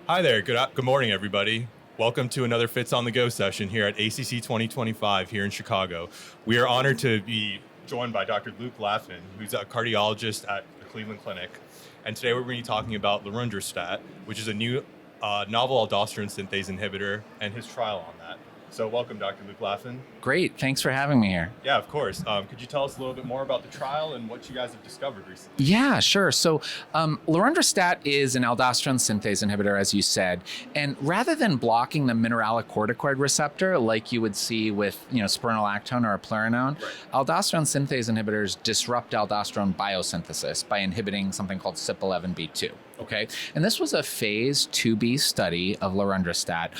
Hi there. Good morning, everybody. Welcome to another Fits on the Go session here at ACC 2025 here in Chicago. We are honored to be joined by Dr. Luke Laffin, who's a cardiologist at the Cleveland Clinic. And today we're going to be talking about lorundrostat, which is a new novel aldosterone synthase inhibitor, and his trial on that. So welcome, Dr. Luke Laffin. Great. Thanks for having me here. Yeah, of course. Could you tell us a little bit more about the trial and what you guys have discovered recently? Yeah, sure. So lorundrostat is an aldosterone synthase inhibitor, as you said. And rather than blocking the mineralocorticoid receptor like you would see with spironolactone or eplerenone, aldosterone synthase inhibitors disrupt aldosterone biosynthesis by inhibiting something called CYP11B2. Okay, and this was a phase 2b study of lorundrostat,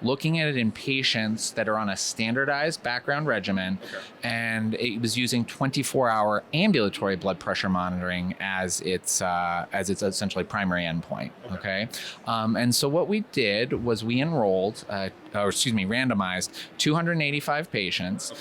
looking at it in patients that are on a standardized background regimen, and it was using 24-hour ambulatory blood pressure monitoring as its essentially primary endpoint. Okay, and so what we did was we randomized 285 patients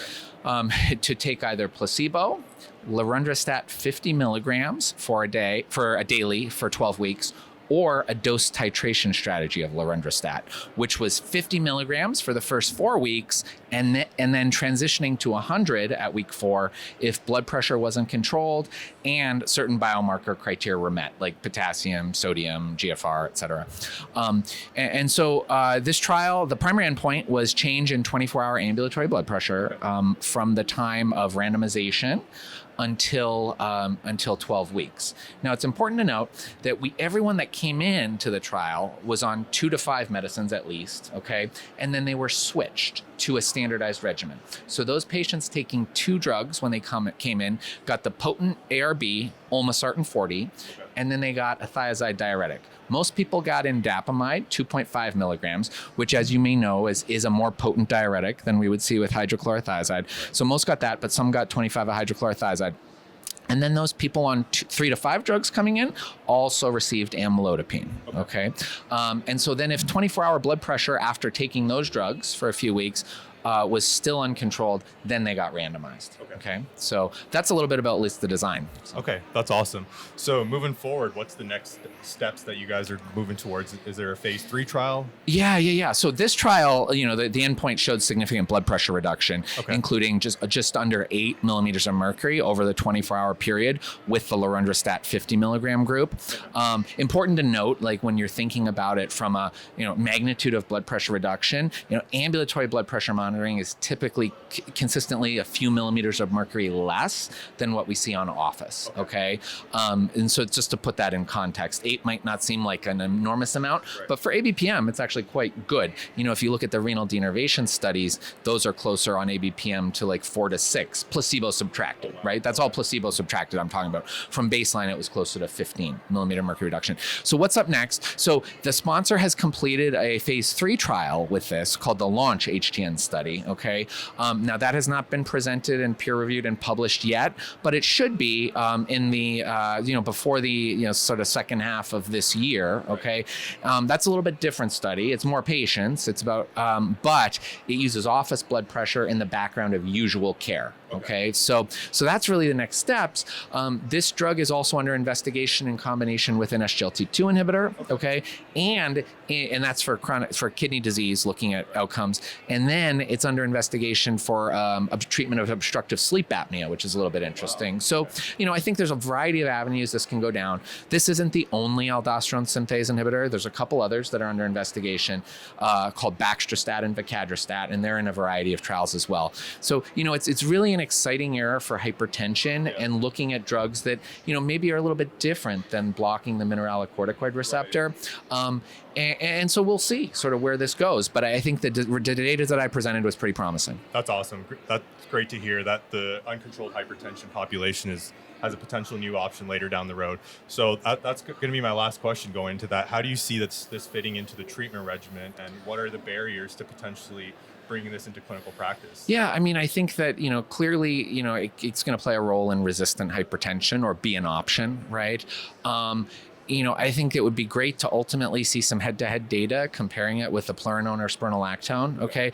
to take either placebo, lorundrostat 50 milligrams for a daily for 12 weeks, or a dose titration strategy of lorundrostat, which was 50 milligrams for the first 4 weeks, and then transitioning to 100 at week 4 if blood pressure wasn't controlled and certain biomarker criteria were met, like potassium, sodium, GFR, et cetera. And so this trial, the primary endpoint was change in 24-hour ambulatory blood pressure from the time of randomization until 12 weeks. Now, it's important to note that everyone that came in to the trial was on 2 to 5 medicines at least, okay? And then they were switched to a standardized regimen. So those patients taking 2 drugs when they came in got the potent ARB, olmesartan 40, and then they got a thiazide diuretic. Most people got indapamide, 2.5 milligrams, which, as you may know, is a more potent diuretic than we would see with hydrochlorothiazide. So most got that, but some got 25 of hydrochlorothiazide. And then those people on 3 to 5 drugs coming in also received amlodipine, okay? And so then if 24-hour blood pressure after taking those drugs for a few weeks was still uncontrolled, then they got randomized. Okay. So that's a little bit about at least the design. Okay, that's awesome. So moving forward, what's the next steps that you guys are moving towards? Is there a phase 3 trial? Yeah. So this trial, the endpoint showed significant blood pressure reduction, including just under 8 millimeters of mercury over the 24-hour period with the lorundrostat 50 milligram group. Important to note, like when you're thinking about it from a magnitude of blood pressure reduction, ambulatory blood pressure monitoring is typically consistently a few millimeters of mercury less than what we see on office, okay? And so just to put that in context, 8 might not seem like an enormous amount, but for ABPM, it's actually quite good. If you look at the renal denervation studies, those are closer on ABPM to like 4 to 6, placebo subtracted, right? That's all placebo subtracted I'm talking about. From baseline, it was closer to 15 millimeter mercury reduction. So what's up next? So the sponsor has completed a phase 3 trial with this called the LAUNCH-HTN study, okay? Now that has not been presented and peer-reviewed and published yet, but it should be in the before the sort of second half of this year. Okay, that's a little bit different study. It's more patients. It's about, but it uses office blood pressure in the background of usual care. Okay, so that's really the next steps. This drug is also under investigation in combination with an SGLT2 inhibitor. Okay, and that's for kidney disease, looking at outcomes. And then it's under investigation for a treatment of obstructive sleep apnea, which is a little bit interesting. So, I think there's a variety of avenues this can go down. This isn't the only aldosterone synthase inhibitor. There's a couple others that are under investigation called baxdrostat and vicadrostat, and they're in a variety of trials as well. So, it's really an exciting era for hypertension and looking at drugs that, maybe are a little bit different than blocking the mineralocorticoid receptor. And so we'll see sort of where this goes. But I think the data that I presented was pretty promising. That's awesome. That's great to hear that the uncontrolled hypertension population has a potential new option later down the road. So that's going to be my last question going into that. How do you see this fitting into the treatment regimen, and what are the barriers to potentially bringing this into clinical practice? Yeah, I think that, clearly, it's going to play a role in resistant hypertension or be an option, right? I think it would be great to ultimately see some head-to-head data comparing it with eplerenone or spironolactone. Okay,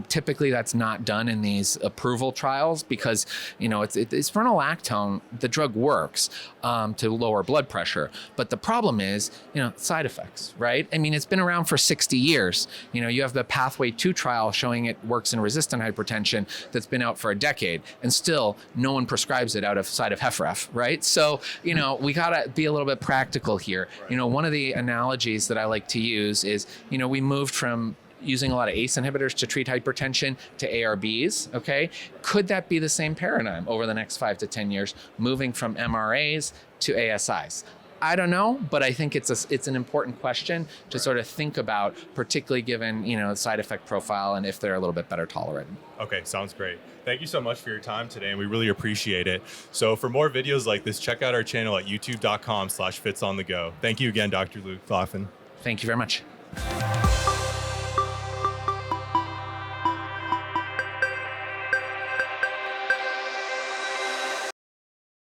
typically that's not done in these approval trials because it's spironolactone. The drug works to lower blood pressure, but the problem is side effects, right? I mean, it's been around for 60 years. You have the Pathway 2 trial showing it works in resistant hypertension that's been out for a decade, and still no one prescribes it outside of HFrEF, right? So we gotta be a little bit practical here. One of the analogies that I like to use is, we moved from using a lot of ACE inhibitors to treat hypertension to ARBs, okay? Could that be the same paradigm over the next 5 to 10 years, moving from MRAs to ASIs? I don't know, but I think it's an important question to sort of think about, particularly given, the side effect profile and if they're a little bit better tolerated. Okay, sounds great. Thank you so much for your time today, and we really appreciate it. So for more videos like this, check out our channel at youtube.com/FITsOnTheGo. Thank you again, Dr. Luke Laffin. Thank you very much.